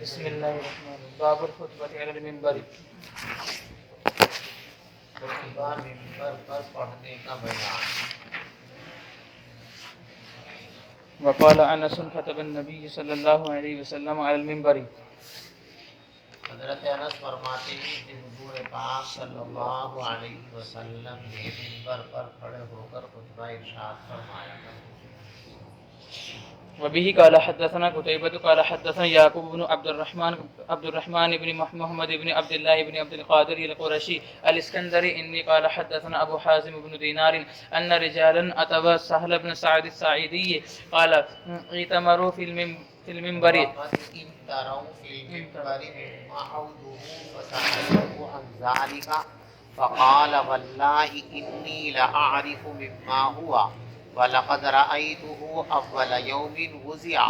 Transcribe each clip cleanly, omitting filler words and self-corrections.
بسم اللہ الرحمن الرحیم باب الخطبۃ علی المنبر خطبہ ممبر پر پڑھنے کا بیان۔ وقال انس خطب النبی صلی اللہ علیہ وسلم علی المنبر حضرت انس فرماتے ہیں کہ حضور پاک صلی اللہ علیہ وسلم نے منبر پر کھڑے ہو کر خطبہ ارشاد فرمایا۔ وبه قال حدثنا قتيبة قال حدثنا يعقوب بن عبد الرحمن بن محمد بن عبد الله بن عبد القادر القرشي الاسكندري اني قال حدثنا ابو حازم بن دينار ان رجالا اتوا سهل بن سعد الساعدي قال ائتمروا في المنبر وقد امتروا في المنبر مما عوده فسألوه عن ذلك فقال والله إني لأعرف مما هو ولقد رأيته أول يوم وزع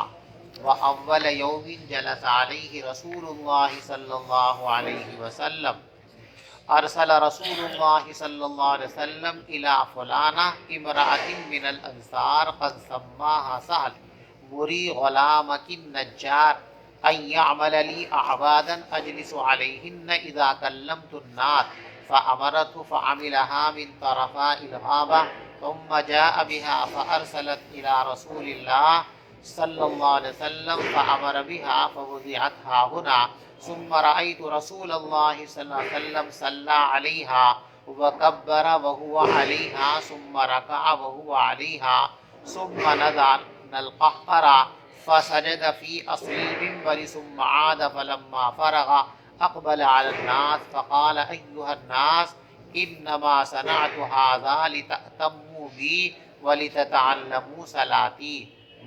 وأول يوم جلس عليه رسول الله صلى الله عليه وسلم أرسل رسول الله صلى الله عليه وسلم إلى فلانة امرأة من الأنصار قد سماها سهل مري غلامك النجار أن يعمل لي أعبادا أجلس عليهن إذا كلمت الناس فأمرته فعملها من طرفاء الغابة ثم جاء بها فأرسلت إلى رسول الله صلى الله عليه وسلم فأمر بها فوضعتها هنا ثم رأيت رسول الله صلى الله عليه وسلم صلى عليها وكبر وهو عليها ثم ركع وهو عليها ثم نزل القهقرى فسجد في أصل المنبر ثم عاد فلما فرغ أقبل على الناس فقال أيها الناس إنما صنعت هذا لتأتموا بي ولتتعلموا صلاتي۔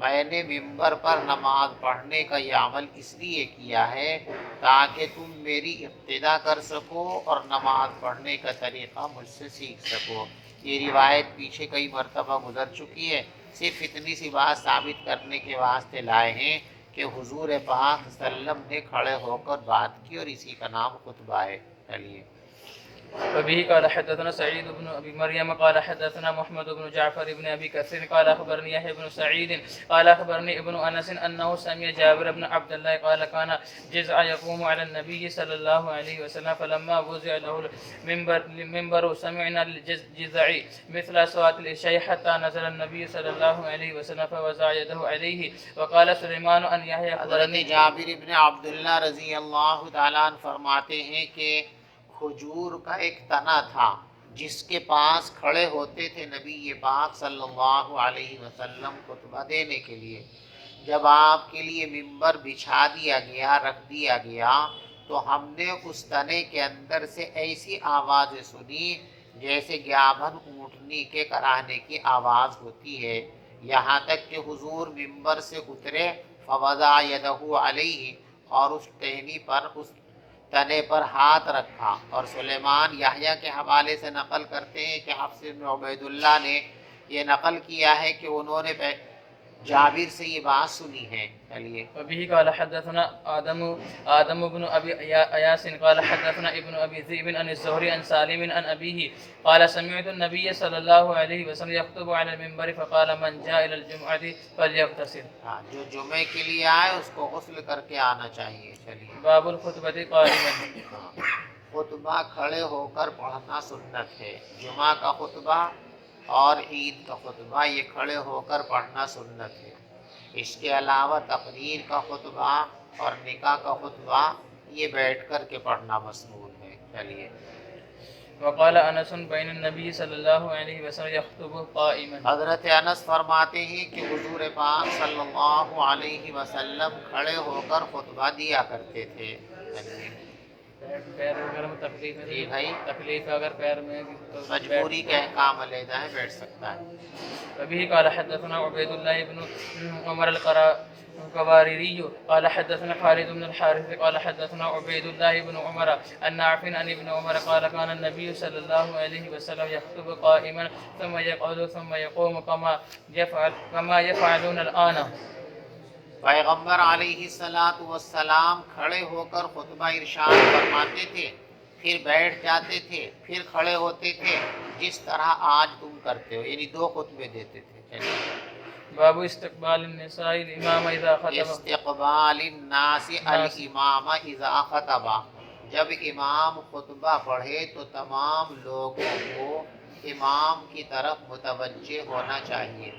میں نے ممبر پر نماز پڑھنے کا یہ عمل اس لیے کیا ہے تاکہ تم میری اقتدا کر سکو اور نماز پڑھنے کا طریقہ مجھ سے سیکھ سکو۔ یہ روایت پیچھے کئی مرتبہ گزر چکی ہے، صرف اتنی سی بات ثابت کرنے کے واسطے لائے ہیں کہ حضور پاک صلی اللہ علیہ وسلم نے کھڑے ہو کر بات کی اور اسی کا نام خطبہ ہے۔ چلیے۔ وبه قال حدثنا سعيد بن ابي مريم قال حدثنا محمد بن جعفر بن ابي كثير قال اخبرني يحيى بن سعيد قال اخبرني ابن انس انه سمع جابر بن عبد الله قال كان جزع يقوم على النبي صلى الله عليه وسلم فلما وضع له المنبر سمعنا الجزع مثل صوت العشاء حتى نزل النبي صلى الله عليه وسلم فوضع يده عليه وقال سليمان ان يحيى حضرت جابر بن عبداللہ رضی اللہ تعالیٰ عنہ فرماتے ہیں کہ کھجور کا ایک تنا تھا جس کے پاس کھڑے ہوتے تھے نبی پاک صلی اللہ علیہ وسلم خطبہ دینے کے لیے۔ جب آپ کے لیے ممبر بچھا دیا گیا، رکھ دیا گیا، تو ہم نے اس تنے کے اندر سے ایسی آوازیں سنی جیسے گیابھن اونٹنی کے کراہنے کی آواز ہوتی ہے، یہاں تک کہ حضور ممبر سے اترے فوضع یدہ علیہ اور اس ٹہنی پر اس تنے پر ہاتھ رکھا۔ اور سلیمان یحییٰ کے حوالے سے نقل کرتے ہیں کہ حفص بن عبید اللہ نے یہ نقل کیا ہے کہ انہوں نے جابر سے یہ بات سنی ہے۔ چلیے۔ وبه قال حدثنا آدم بن ابي اياس قال حدثنا ابن ابي ذئب عن الزهري عن سالم عن ابيه قال سمعت النبي صلى الله عليه وسلم يخطب على المنبر فقال من جاء الى الجمعه فليغتسل۔ جو جمعے کے لیے آئے اس کو غسل کر کے آنا چاہیے۔ چلیے۔ باب الخطبة قائما۔ خطبہ کھڑے ہو کر پڑھنا سنت ہے۔ جمعہ کا خطبہ اور عید کا خطبہ یہ کھڑے ہو کر پڑھنا سنت ہے۔ اس کے علاوہ تقریر کا خطبہ اور نکاح کا خطبہ یہ بیٹھ کر کے پڑھنا مسنون ہے۔ چلیے۔ وقال انس بین النبی صلی اللہ علیہ وسلم یخطب قائما۔ حضرت انس فرماتے ہیں کہ حضور پاک صلی اللہ علیہ وسلم کھڑے ہو کر خطبہ دیا کرتے تھے۔ پیر وغیرہ میں تکلیف ہے؟ جی بھائی، تکلیف اگر پیر میں مجبوری کا احکام علیحدہ ہے، بیٹھ سکتا ہے۔ وبه قال حدثنا عبيد الله بن عمر القواريري قال حدثنا خالد بن الحارث قال حدثنا عبيد الله بن عمر عن نافع عن ابن عمر قال كان النبي صلى الله عليه وسلم يخطب قائما ثم يقعد ثم يقوم كما يفعلون الآن۔ پیغمبر علیہ السلام کھڑے ہو کر خطبہ ارشاد فرماتے تھے، پھر بیٹھ جاتے تھے، پھر کھڑے ہوتے تھے، جس طرح آج تم کرتے ہو، یعنی 2 خطبے دیتے تھے۔ باب استقبال النساء الامام اذا خطب. استقبال الناس الامام اذا خطب، جب امام خطبہ پڑھے تو تمام لوگوں کو امام کی طرف متوجہ ہونا چاہیے،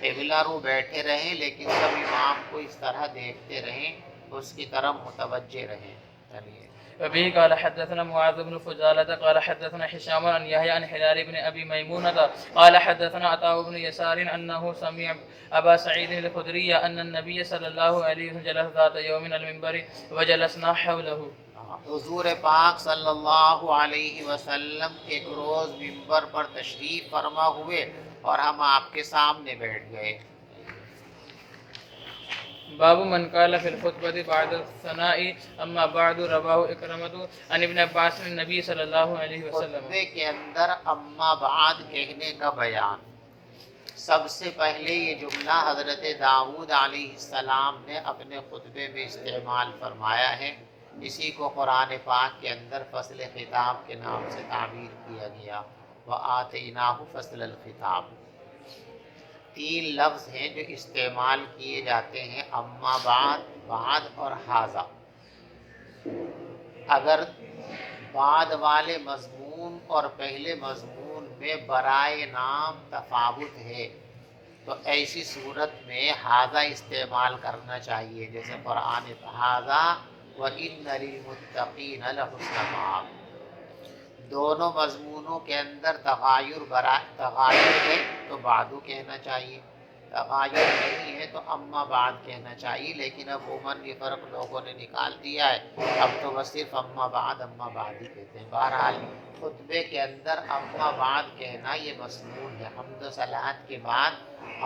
قبلہ رو بیٹھے رہیں لیکن سب امام کو اس طرح دیکھتے رہیں، اس کی طرف متوجہ رہیں. چلیے. وبه قال حدثنا معاذ بن فضالة قال حدثنا هشام عن يحيى عن هلال بن ابي ميمونة قال حدثنا عطاء بن يسار انه سمع ابا سعيد الخدري ان النبي صلى الله عليه وسلم جلس ذات يوم على المنبر وجلسنا حوله. حضور پاک صلی اللہ علیہ وسلم ایک روز منبر پر تشریف فرما ہوئے اور ہم آپ کے سامنے بیٹھ گئے. باب من قال في الخطبة بعد الثناء اما بعد رواه اکرمۃ عن ابن عباس النبي صلی اللہ علیہ وسلم. خطبے کے اندر اما بعد کہنے کا بیان. سب سے پہلے یہ جملہ حضرت داؤد علیہ السلام نے اپنے خطبے میں استعمال فرمایا ہے. اسی کو قرآن پاک کے اندر فصل خطاب کے نام سے تعبیر کیا گیا. وَآتَيْنَاهُ فَصْلَ الْخِطَاب. 3 لفظ ہیں جو استعمال کیے جاتے ہیں، اما بعد، بعد اور ھذا. اگر بعد والے مضمون اور پہلے مضمون میں برائے نام تفاوت ہے تو ایسی صورت میں ھذا استعمال کرنا چاہیے، جیسے قرآن ھذا وَإِنَّ لِلْمُتَّقِينَ لَحُسْنَ مآب. دونوں مضمونوں کے اندر تغایر ہے تو بعدو کہنا چاہیے، تغایر نہیں ہے تو اما بعد کہنا چاہیے. لیکن اب عموماً یہ فرق لوگوں نے نکال دیا ہے، اب تو بس صرف اما بعد ہی کہتے ہیں. بہرحال خطبے کے اندر اما بعد کہنا یہ مضمون ہے. حمد و صلوات کے بعد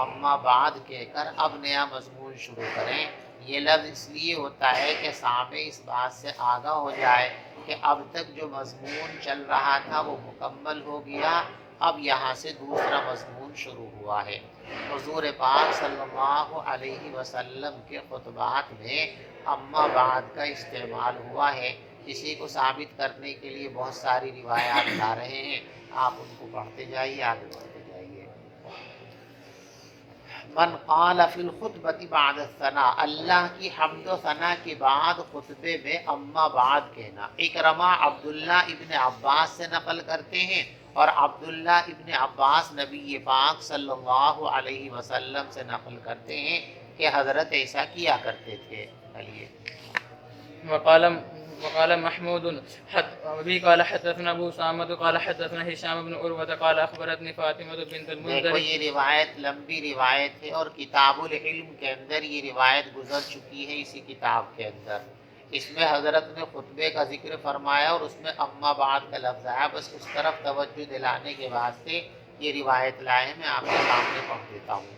اما بعد کہہ کر اب نیا مضمون شروع کریں. یہ لفظ اس لیے ہوتا ہے کہ سامع اس بات سے آگاہ ہو جائے کہ اب تک جو مضمون چل رہا تھا وہ مکمل ہو گیا، اب یہاں سے دوسرا مضمون شروع ہوا ہے. حضور پاک صلی اللہ علیہ وسلم کے خطبات میں اما بعد کا استعمال ہوا ہے. اسی کو ثابت کرنے کے لیے بہت ساری روایات لا رہے ہیں، آپ ان کو پڑھتے جائیے، آگے بڑھتے جائیے. من قال فی الخطبۃ بعد الثناء، اللہ کی حمد و ثنا کے بعد خطبے میں اما بعد کہنا. اکرمہ عبداللہ ابن عباس سے نقل کرتے ہیں اور عبداللہ ابن عباس نبی پاک صلی اللہ علیہ وسلم سے نقل کرتے ہیں کہ حضرت ایسا کیا کرتے تھے. چلیے. وقال محمود وبه قال حدثنا ابو اسامہ قال حدثنا هشام بن عروہ قال اخبرتني فاطمہ بنت المنذر. دیکھو یہ روایت لمبی روایت ہے اور کتاب العلم کے اندر یہ روایت گزر چکی ہے. اسی کتاب کے اندر اس میں حضرت نے خطبے کا ذکر فرمایا اور اس میں اما بعد کا لفظ آیا. بس اس طرف توجہ دلانے کے واسطے یہ روایت لائے ہیں، میں آپ کے سامنے پڑھ دیتا ہوں.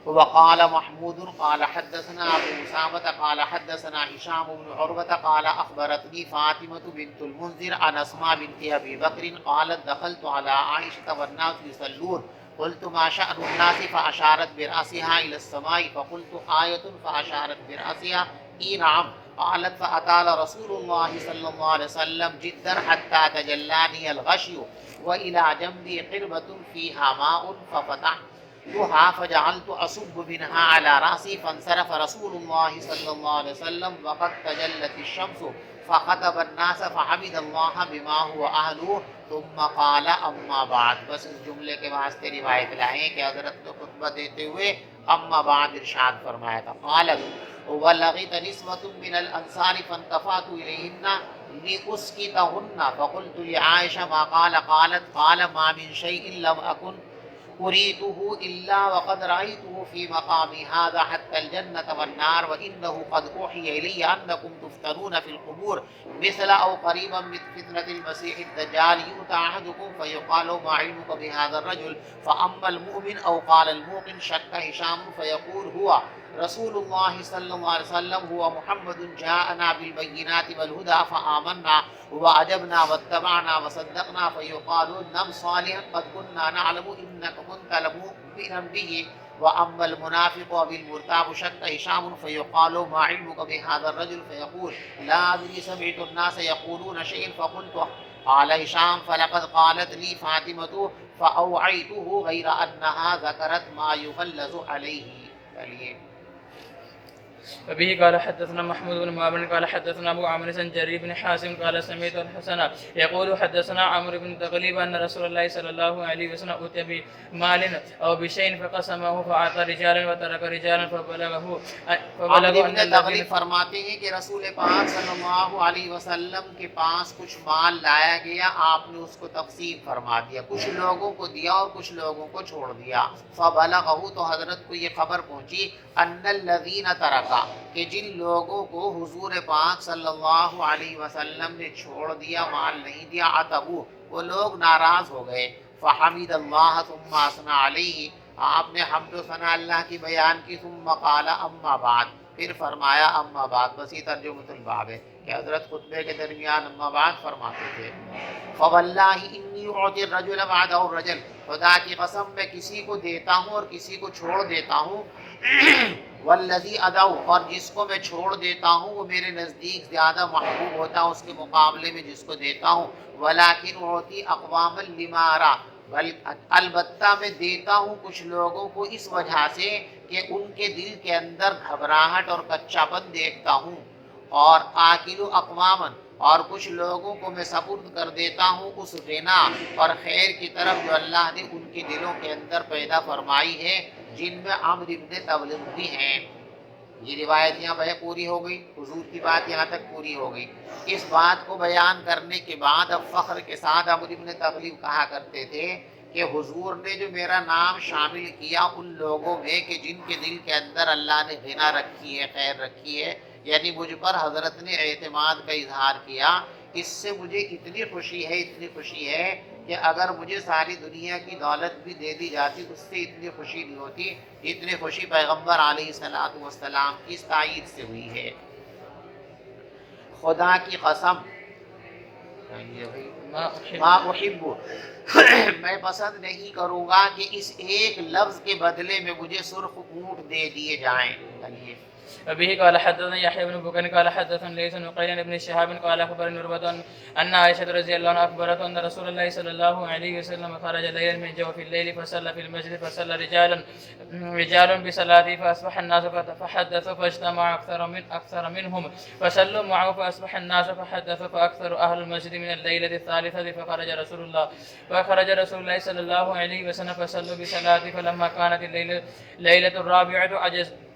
وقال محمود قال حدثنا ابو اسامہ قال حدثنا هشام بن عروہ قال اخبرتني فاطمة بنت المنذر عن اسماء بنت ابي بكر قالت دخلت على عائشة والناس يصلون قلت ما شأن الناس فاشارت برأسها الى السماء فقلت آية فاشارت برأسها اي نعم قالت فأطال رسول الله صلى الله عليه وسلم جدا حتى تجلاني الغشي والى جنبي قربة فيها ماء ففتحت فجعلت أصب منها على رأسي فانصرف رسول الله صلى الله عليه وسلم وقد تجلت الشمس فخطب الناس فحمد الله بما هو أهله ثم قال أما بعد. بس اس جملے کے واسطے روایت لائیں کہ حضرت نے خطبہ دیتے ہوئے اما بعد ارشاد فرمایا تھا. قالت وبلغت نسوة من الأنصار فانتفعت إليهن لأسكتهن فقلت لعائشة ما قالت قال ما من شيء لم أكن أريده إلا وقد رأيته في مقامي هذا حتى الجنة والنار وإنه قد أوحي إلي أنكم تفتنون في القبور مثل أو قريبا من فتنة المسيح الدجال يؤتى أحدكم فيقال ما علمك بهذا الرجل فأما المؤمن أو قال الموقن شك هشام فيقول هو رسول الله صلى الله عليه وسلم هو محمد جاءنا بالبينات والهدى فآمنا وأجبنا واتبعنا وصدقنا فيقال نم صالحا قد كنا نعلم إنك كنت لمؤمنا به وأما المنافق وبالمرتاب شك هشام فيقال ما علمك بهذا الرجل فيقول لا أدري سمعت الناس يقولون شيئا فقلت قال هشام فلقد قالت لي فاطمة فأوعيته غير أنها ذكرت ما يغلظ عليه. چلیے. وبه قال حدثنا محمود بن معمر قال حدثنا ابو عامر عن جرير بن حازم قال سمعت الحسن يقول حدثنا عمرو بن تغليب ان رسول الله صلى الله عليه وسلم اتي بمال او بشيء فقسمه فاعطى رجالا وترك رجالا فبلغه عمرو ان بن تغلب فرماتے ہیں کہ رسول پاک صلی اللہ علیہ وسلم کے پاس کچھ مال لایا گیا، آپ نے اس کو تقسیم فرما دیا، کچھ لوگوں کو دیا اور کچھ لوگوں کو چھوڑ دیا. فبلغه تو حضرت کو یہ خبر پہنچی ان الذین ترکا کہ جن لوگوں کو حضور پاک صلی اللہ علیہ وسلم نے چھوڑ دیا، مال نہیں دیا، عتبو وہ لوگ ناراض ہو گئے. فحمد اللہ ثم اثنى علیہ آپ نے حمد و ثنا اللہ کی بیان کی. ثم قال اما بعد پھر فرمایا اما بعد. بس یہ ترجمۃ الباب ہے کہ حضرت خطبے کے درمیان اما بعد فرماتے تھے. فواللہ انی اعطی الرجل بعد الرجل خدا کی قسم میں کسی کو دیتا ہوں اور کسی کو چھوڑ دیتا ہوں. والذی ادعو اور جس کو میں چھوڑ دیتا ہوں وہ میرے نزدیک زیادہ محبوب ہوتا ہے اس کے مقابلے میں جس کو دیتا ہوں. ولکن اعطی اقواما لما ارى البتہ میں دیتا ہوں کچھ لوگوں کو اس وجہ سے کہ ان کے دل کے اندر گھبراہٹ اور کچا پن دیکھتا ہوں. اور آکل اقواما اور کچھ لوگوں کو میں سپرد کر دیتا ہوں اس غنا اور خیر کی طرف جو اللہ نے ان کے دلوں کے اندر پیدا فرمائی ہے، جن میں عمرو بن تغلب بھی ہیں. یہ روایت یہاں پوری ہو گئی، حضور کی بات یہاں تک پوری ہو گئی. اس بات کو بیان کرنے کے بعد اب فخر کے ساتھ عمرو بن تغلب کہا کرتے تھے کہ حضور نے جو میرا نام شامل کیا ان لوگوں میں کہ جن کے دل کے اندر اللہ نے غنا رکھی ہے، خیر رکھی ہے، یعنی مجھ پر حضرت نے اعتماد کا اظہار کیا، اس سے مجھے اتنی خوشی ہے کہ اگر مجھے ساری دنیا کی دولت بھی دے دی جاتی اس سے اتنی خوشی نہیں ہوتی، اتنی خوشی پیغمبر علیہ الصلوۃ والسلام کی تائید سے ہوئی ہے. خدا کی قسم ما احب میں پسند نہیں کروں گا کہ اس ایک لفظ کے بدلے میں مجھے سرخ اونٹ دے دیے جائیں. وبه قال حدثنا يحيى بن بكير قال حدثنا ليس بن قيل بن شهاب قال اخبرني عروة ان عائشة رضي الله عنها اخبرته ان رسول الله صلى الله عليه وسلم خرج ليلا من جوف الليل فصلى في المسجد فصلى رجال بصلاته فاصبح الناس فحدثوا فاجتمع اكثر منهم فصلوا معه فاصبح الناس فحدثوا فاكثر اهل المسجد من الليلة الثالثة فخرج رسول الله صلى الله عليه وسلم فصلوا بصلاته فلما كانت الليلة الرابعة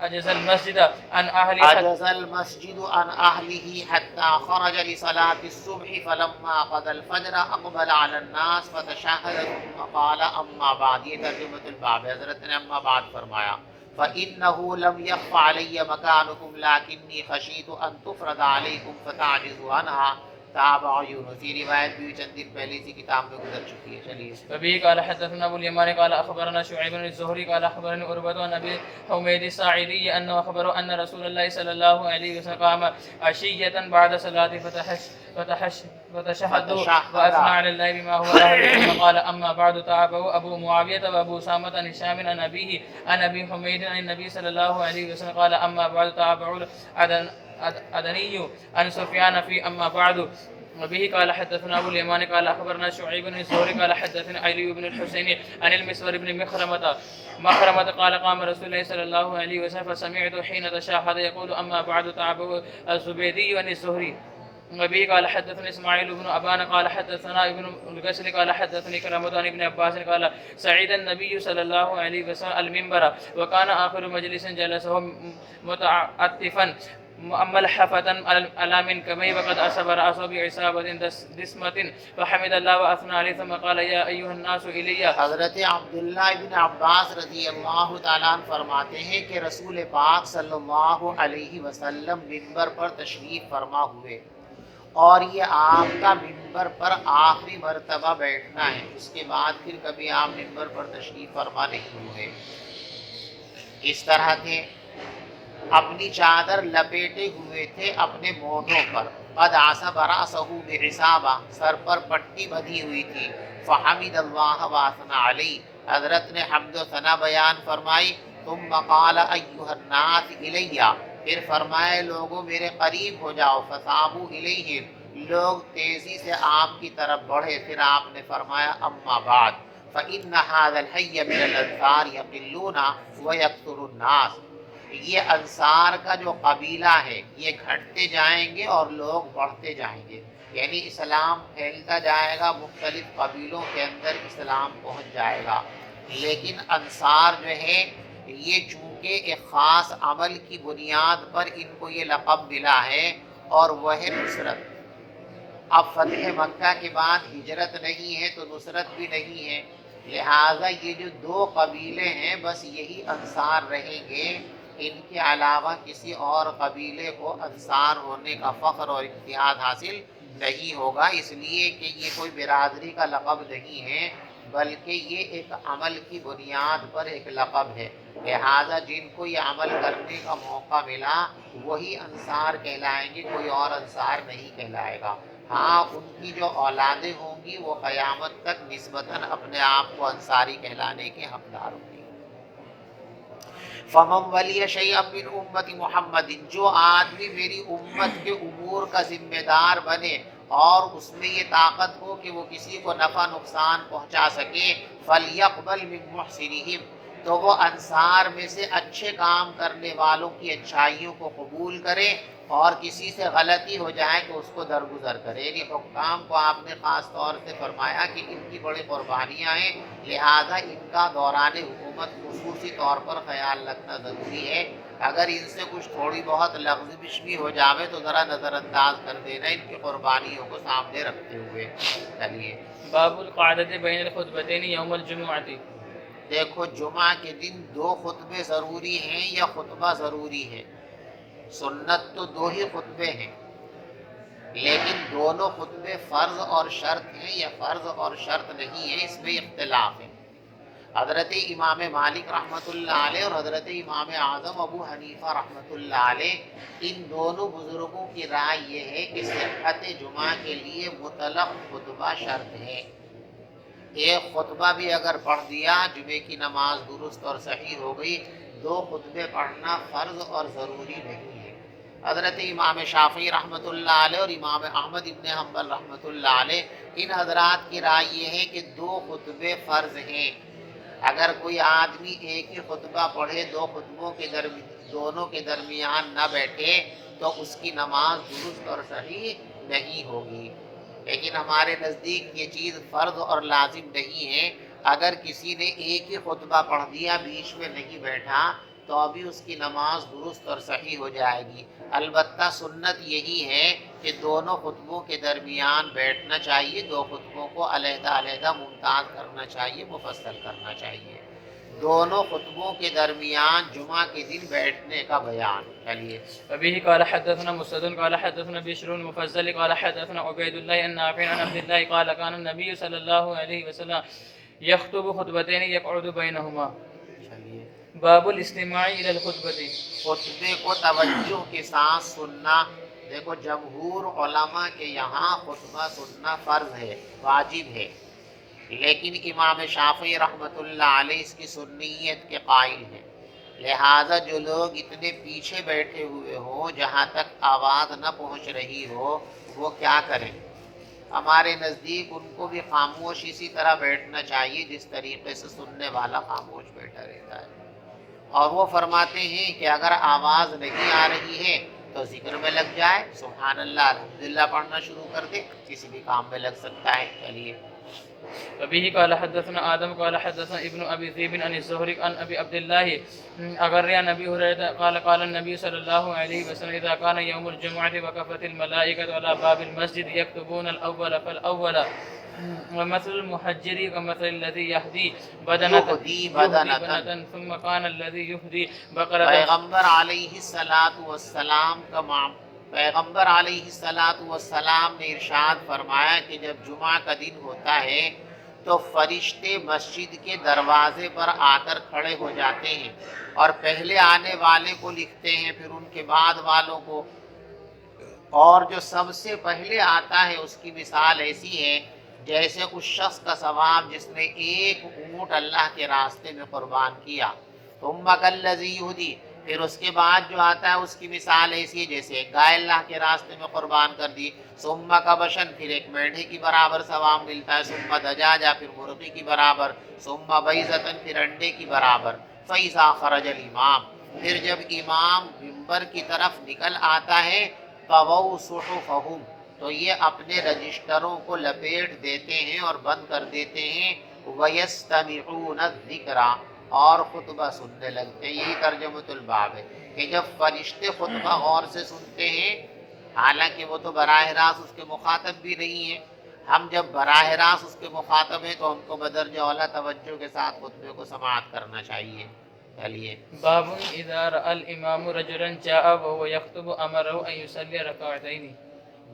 عجز المسجد عن أهله حتى خرج لصلاة الصبح فلما قضى الفجر أقبل على الناس فتشهد ثم قال أما بعد. یہ ترجمۃ الباب. حضرت نے اما بعد فرمایا فإنه لم يخف علي مكانكم لكني خشيت أن تفرض عليكم فتعجزوا عنها. تابع یونس. یہ روایت بھی چند دن پہلے اسی کتاب میں گزر چکی ہے. چلیے. وبه قال حدثنا ابو اليمان قال اخبرنا شعيب بن الزهري قال اخبرني عروة عن ابي حميد الساعدي انه اخبره ان رسول الله صلى الله عليه وسلم قام عشية بعد صلاة فتشهد واثنى على الله بما هو اهله ثم قال اما بعد. تابعه ابو معاوية وابو اسامة عن هشام عن ابيه عن ابي حميد عن النبي صلى الله عليه وسلم قال اما بعد. تابعه أدني عن سفيان في أما بعد. وبه قال حدثنا أبو اليمان قال أخبرنا شعيب بن الزهري قال حدثنا علي بن الحسين عن المسور بن مخرمة قال قام رسول الله صلى الله عليه وسلم فسمعت حين تشهد يقول أما بعد. تابعه الزبيدي عن الزهري. وبه قال حدثنا اسماعيل بن ابان قال حدثنا ابن الغسل قال حدثني كرامة عن ابن عباس قال سعيد النبي صلى الله عليه وسلم المنبر وكان آخر مجلس جلسه متعطفا ملحفة على منكبيه وقد أصاب رأسه بعصابة دسمة فحمد الله وأثنى عليه ثم قال يا أيها الناس إلي. حضرت عبداللہ بن عباس رضی اللہ تعالیٰ عنہ فرماتے ہیں کہ رسول پاک صلی اللہ علیہ وسلم منبر پر تشریف فرما ہوئے اور یہ آپ کا منبر پر آخری مرتبہ بیٹھنا ہے، اس کے بعد پھر کبھی آپ منبر پر تشریف فرما نہیں ہوئے. اس طرح تھے اپنی چادر لپیٹے ہوئے تھے اپنے مونڈوں پر. قد عصب رأسه بعصابہ سر پر پٹی بندھی ہوئی تھی. فحمد اللہ واثنى علیہ حضرت نے حمد و ثنا بیان فرمائی. ثم قال ایھا الناس الیہ پھر فرمائے لوگوں میرے قریب ہو جاؤ. فصابوا الیہ لوگ تیزی سے آپ کی طرف بڑھے. پھر آپ نے فرمایا اما بعد. فإن هذا الحي من الأنصار يقلون ويكثر الناس، یہ انصار کا جو قبیلہ ہے یہ گھٹتے جائیں گے اور لوگ بڑھتے جائیں گے، یعنی اسلام پھیلتا جائے گا، مختلف قبیلوں کے اندر اسلام پہنچ جائے گا، لیکن انصار جو ہے یہ چونکہ ایک خاص عمل کی بنیاد پر ان کو یہ لقب ملا ہے اور وہ ہے نصرت۔ اب فتح مکہ کے بعد ہجرت نہیں ہے تو نصرت بھی نہیں ہے، لہٰذا یہ جو دو قبیلے ہیں بس یہی انصار رہیں گے، ان کے علاوہ کسی اور قبیلے کو انصار ہونے کا فخر اور امتیاز حاصل نہیں ہوگا، اس لیے کہ یہ کوئی برادری کا لقب نہیں ہے بلکہ یہ ایک عمل کی بنیاد پر ایک لقب ہے، لہٰذا جن کو یہ عمل کرنے کا موقع ملا وہی انصار کہلائیں گے، کوئی اور انصار نہیں کہلائے گا۔ ہاں ان کی جو اولادیں ہوں گی وہ قیامت تک نسبتاً اپنے آپ کو انصاری کہلانے کے حقدار ہوں گی۔ فَمَنْ وَلِيَ شَيْئًا مِّنْ أُمَّةِ مُحَمَّدٍ، جو آدمی میری امت کے امور کا ذمہ دار بنے اور اس میں یہ طاقت ہو کہ وہ کسی کو نفع نقصان پہنچا سکے، فَلْيَقْبَلْ مِنْ مُحْسِنِهِمْ، تو وہ انصار میں سے اچھے کام کرنے والوں کی اچھائیوں کو قبول کرے اور کسی سے غلطی ہو جائے تو اس کو درگزر کرے۔ یعنی حکام کو آپ نے خاص طور سے فرمایا کہ ان کی بڑی قربانیاں ہیں، لہذا ان کا دوران حکومت خصوصی طور پر خیال رکھنا ضروری ہے، اگر ان سے کچھ تھوڑی بہت لغزش بھی ہو جاوے تو ذرا نظر انداز کر دینا ان کی قربانیوں کو سامنے رکھتے ہوئے۔ چلیے باب القعدة بین الخطبتین یوم الجمعۃ۔ دیکھو جمعہ کے دن دو خطبے ضروری ہیں یا خطبہ ضروری ہے؟ سنت تو دو ہی خطبے ہیں، لیکن دونوں خطبے فرض اور شرط ہیں یا فرض اور شرط نہیں ہے، اس میں اختلاف ہے۔ حضرت امام مالک رحمۃ اللہ علیہ اور حضرت امام اعظم ابو حنیفہ رحمۃ اللہ علیہ، ان دونوں بزرگوں کی رائے یہ ہے کہ صحت جمعہ کے لیے مطلق خطبہ شرط ہے۔ ایک خطبہ بھی اگر پڑھ دیا جمعے کی نماز درست اور صحیح ہو گئی، دو خطبے پڑھنا فرض اور ضروری نہیں ہے۔ حضرت امام شافعی رحمۃ اللہ علیہ اور امام احمد ابن حنبل رحمۃ اللہ علیہ، ان حضرات کی رائے یہ ہے کہ دو خطبے فرض ہیں۔ اگر کوئی آدمی ایک ہی خطبہ پڑھے، دو خطبوں کے دونوں کے درمیان نہ بیٹھے تو اس کی نماز درست اور صحیح نہیں ہوگی، لیکن ہمارے نزدیک یہ چیز فرض اور لازم نہیں ہے۔ اگر کسی نے ایک ہی خطبہ پڑھ دیا بیچ میں نہیں بیٹھا تو ابھی اس کی نماز درست اور صحیح ہو جائے گی، البتہ سنت یہی ہے کہ دونوں خطبوں کے درمیان بیٹھنا چاہیے، دو خطبوں کو علیحدہ علیحدہ ممتاز کرنا چاہیے، مفصل کرنا چاہیے۔ دونوں خطبوں کے درمیان جمعہ کے دن بیٹھنے کا بیان۔ چلیے وبه قال حدثنا مسدد قال حدثنا بشر المفضل قال حدثنا عبيد الله النافع عن عبد الله قال كان النبي صلى الله عليه وسلم يخطب خطبتين يقعد بينهما۔ چلیے باب الاستماع الى الخطبة۔ خطبے کو توجہ کے ساتھ سننا۔ دیکھو جمہور علماء کے یہاں خطبہ سننا فرض ہے، واجب ہے، لیکن امام شافعی رحمۃ اللہ علیہ اس کی سنیت کے قائل ہیں، لہٰذا جو لوگ اتنے پیچھے بیٹھے ہوئے ہوں جہاں تک آواز نہ پہنچ رہی ہو وہ کیا کریں؟ ہمارے نزدیک ان کو بھی خاموش اسی طرح بیٹھنا چاہیے جس طریقے سے سننے والا خاموش بیٹھا رہتا ہے، اور وہ فرماتے ہیں کہ اگر آواز نہیں آ رہی ہے تو ذکر میں لگ جائے، سبحان اللہ الحمدللہ پڑھنا شروع کر دے، کسی بھی کام میں لگ سکتا ہے۔ چلیے وبه قال حدثنا آدم قال حدثنا ابن أبي ذئب عن الزهري عن أبي عبد الله أغر عن أبي هريرة قال قال النبي صلى الله عليه وسلم إذا كان يوم الجمعة وقفت الملائكة على باب المسجد يكتبون الأول فالأول ومثل المحجر ومثل الذي يهدي بدنة ثم كان الذي يهدي بقرة۔ پیغمبر علیہ السلام نے ارشاد فرمایا کہ جب جمعہ کا دن ہوتا ہے تو فرشتے مسجد کے دروازے پر آ کر کھڑے ہو جاتے ہیں اور پہلے آنے والے کو لکھتے ہیں، پھر ان کے بعد والوں کو، اور جو سب سے پہلے آتا ہے اس کی مثال ایسی ہے جیسے اس شخص کا ثواب جس نے ایک اونٹ اللہ کے راستے میں قربان کیا۔ ثم کالذی یہدی، پھر اس کے بعد جو آتا ہے اس کی مثال ایسی ہے جیسے ایک گائے اللہ کے راستے میں قربان کر دی، ثم کبشن، پھر ایک میڈھے کی برابر ثواب ملتا ہے، ثم دجاجہ، پھر مرغی کی برابر، ثم بیضۃ، پھر انڈے کی برابر، فإذا خرج الامام، پھر جب امام منبر کی طرف نکل آتا ہے، طووا صحفهم، تو یہ اپنے رجسٹروں کو لپیٹ دیتے ہیں اور بند کر دیتے ہیں، وَيَسْتَمِعُونَ الذِّكْرَ، اور خطبہ سننے لگتے ہیں۔ یہی ترجمۃ الباب ہے کہ جب فرشتے خطبہ غور سے سنتے ہیں، حالانکہ وہ تو براہ راست اس کے مخاطب بھی نہیں ہیں، ہم جب براہ راست اس کے مخاطب ہیں تو ہم کو بدرجہ اولیٰ توجہ کے ساتھ خطبے کو سماعت کرنا چاہیے۔ چلیے، باب اذا رأى الامام رجلا جاء وهو يخطب امره ان يصلي ركعتين۔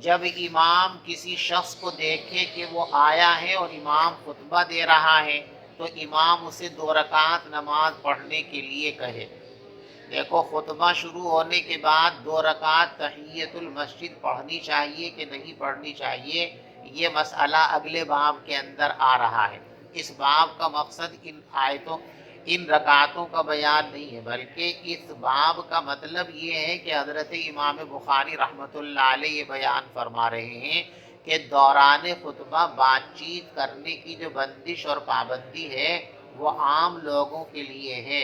جب امام کسی شخص کو دیکھے کہ وہ آیا ہے اور امام خطبہ دے رہا ہے تو امام اسے 2 رکعت نماز پڑھنے کے لیے کہے۔ دیکھو، خطبہ شروع ہونے کے بعد 2 رکعت تحیۃ المسجد پڑھنی چاہیے کہ نہیں پڑھنی چاہیے، یہ مسئلہ اگلے باب کے اندر آ رہا ہے۔ اس باب کا مقصد ان رکعتوں کا بیان نہیں ہے، بلکہ اس باب کا مطلب یہ ہے کہ حضرت امام بخاری رحمۃ اللہ علیہ یہ بیان فرما رہے ہیں کہ دوران خطبہ بات چیت کرنے کی جو بندش اور پابندی ہے وہ عام لوگوں کے لیے ہے۔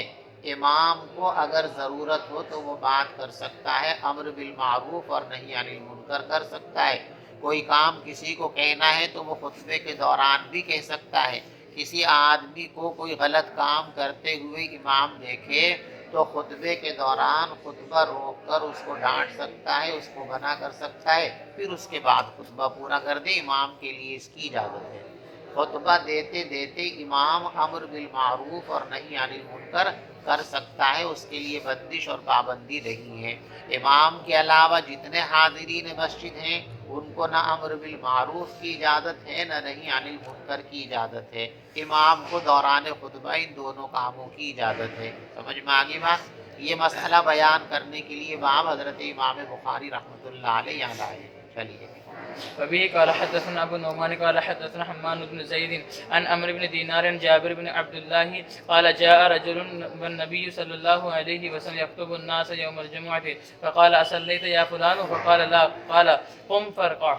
امام کو اگر ضرورت ہو تو وہ بات کر سکتا ہے، امر بالمعروف اور نہی عن المنکر کر سکتا ہے۔ کوئی کام کسی کو کہنا ہے تو وہ خطبے کے دوران بھی کہہ سکتا ہے۔ کسی آدمی کو کوئی غلط کام کرتے ہوئے امام دیکھے تو خطبے کے دوران خطبہ روک کر اس کو ڈانٹ سکتا ہے، اس کو منع کر سکتا ہے، پھر اس کے بعد خطبہ پورا کر دے۔ امام کے لیے اس کی اجازت ہے۔ خطبہ دیتے دیتے امام امر بالمعروف اور نہی عن المنکر کر سکتا ہے، اس کے لیے بندش اور پابندی نہیں ہے۔ امام کے علاوہ جتنے حاضرین مسجد ہیں ان کو نہ امر بالمعروف کی اجازت ہے نہ نہی عن المنکر کی اجازت ہے۔ امام کو دوران خطبہ ان دونوں کاموں کی اجازت ہے۔ سمجھ میں آگی بات؟ یہ مسئلہ بیان کرنے کے لیے باب حضرت امام بخاری رحمۃ اللہ علیہ یاد آئے۔ چلیے، وبه قال حدثنا ابو نعمان قال حدثنا حماد بن زيد عن عمرو بن دينار جابر بن عبد الله قال جاء رجل والنبي صلى الله عليه وسلم يخطب الناس يوم الجمعة فقال أصليت يا فلان فقال لا قال قم فاركع۔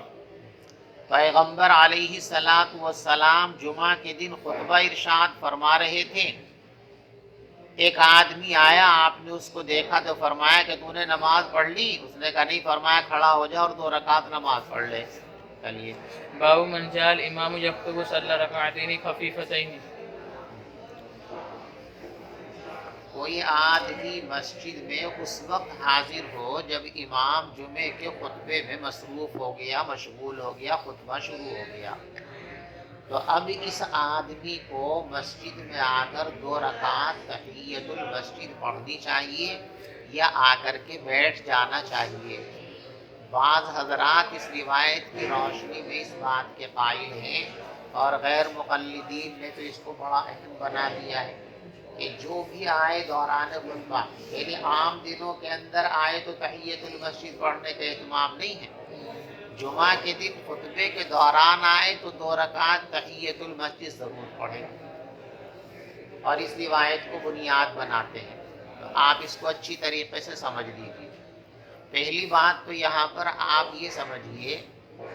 پیغمبر علیہ السلام جمعہ کے دن خطبہ ارشاد فرما رہے تھے۔ ایک آدمی آیا، آپ نے اس کو دیکھا تو فرمایا کہ تو نے نماز پڑھ لی؟ اس نے کہا نہیں، فرمایا کھڑا ہو جا اور 2 رکعت نماز پڑھ لے۔ چلیے، باب من جاء الامام يخطب صلى ركعتين خفيفتين۔ کوئی آدمی مسجد میں اس وقت حاضر ہو جب امام جمعے کے خطبے میں مصروف ہو گیا، مشغول ہو گیا، خطبہ شروع ہو گیا، تو اب اس آدمی کو مسجد میں آ کر 2 رکعت تحیۃ المسجد پڑھنی چاہیے یا آ کر کے بیٹھ جانا چاہیے؟ بعض حضرات اس روایت کی روشنی میں اس بات کے قائل ہیں اور غیر مقلدین نے تو اس کو بڑا اہم بنا دیا ہے کہ جو بھی آئے دوران خطبہ، یعنی عام دنوں کے اندر آئے تو تحیۃ المسجد پڑھنے کا اہتمام نہیں ہے، جمعہ کے دن خطبے کے دوران آئے تو 2 رکعت تحیۃ المسجد ضرور پڑھیں، اور اس روایت کو بنیاد بناتے ہیں۔ تو آپ اس کو اچھی طریقے سے سمجھ لیجیے۔ پہلی بات تو یہاں پر آپ یہ سمجھیے